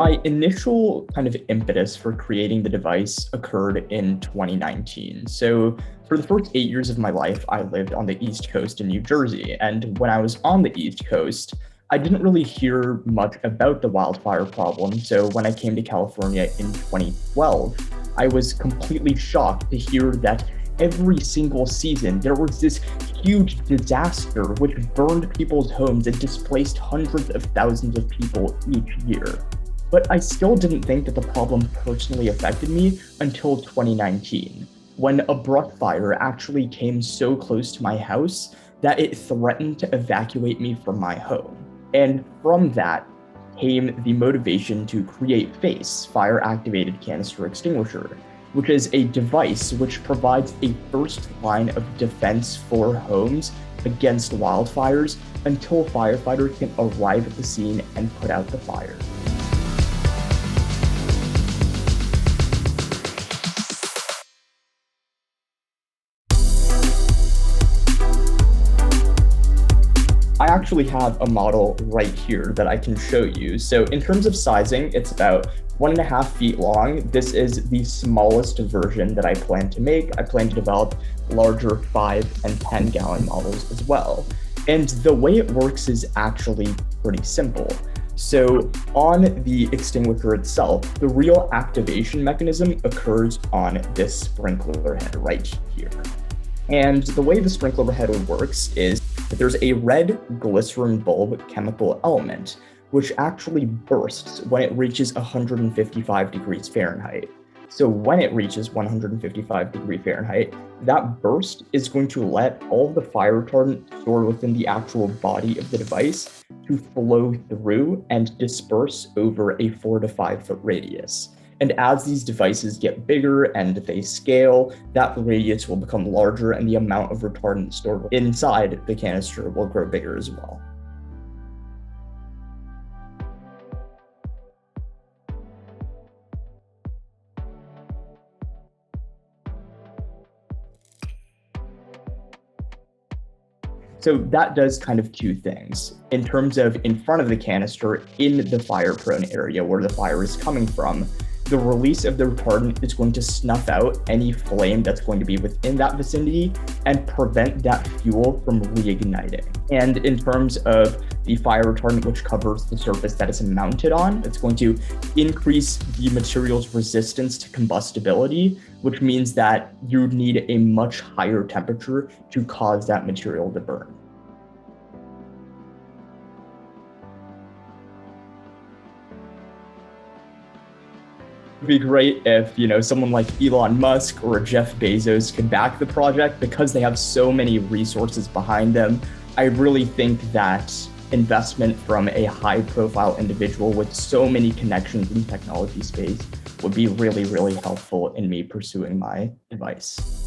My initial kind of impetus for creating the device occurred in 2019. So for the first 8 years of my life, I lived on the East Coast in New Jersey. And when I was on the East Coast, I didn't really hear much about the wildfire problem. So when I came to California in 2012, I was completely shocked to hear that every single season there was this huge disaster which burned people's homes and displaced hundreds of thousands of people each year. But I still didn't think that the problem personally affected me until 2019, when a brush fire actually came so close to my house that it threatened to evacuate me from my home. And from that came the motivation to create FACE, Fire Activated Canister Extinguisher, which is a device which provides a first line of defense for homes against wildfires until firefighters can arrive at the scene and put out the fire. I actually have a model right here that I can show you. So in terms of sizing, it's about 1.5 feet long. This is the smallest version that I plan to make. I plan to develop larger 5 and 10 gallon models as well. And the way it works is actually pretty simple. So on the extinguisher itself, the real activation mechanism occurs on this sprinkler head right here. And the way the sprinkler head works is that there's a red glycerin bulb chemical element, which actually bursts when it reaches 155 degrees Fahrenheit. So when it reaches 155 degrees Fahrenheit, that burst is going to let all of the fire retardant stored within the actual body of the device to flow through and disperse over a 4 to 5 foot radius. And as these devices get bigger and they scale, that radius will become larger and the amount of retardant stored inside the canister will grow bigger as well. So that does kind of two things. In terms of in front of the canister, in the fire-prone area where the fire is coming from, the release of the retardant is going to snuff out any flame that's going to be within that vicinity and prevent that fuel from reigniting. And in terms of the fire retardant, which covers the surface that it's mounted on, it's going to increase the material's resistance to combustibility, which means that you need a much higher temperature to cause that material to burn. It'd be great if, someone like Elon Musk or Jeff Bezos could back the project because they have so many resources behind them. I really think that investment from a high-profile individual with so many connections in the technology space would be really, really helpful in me pursuing my device.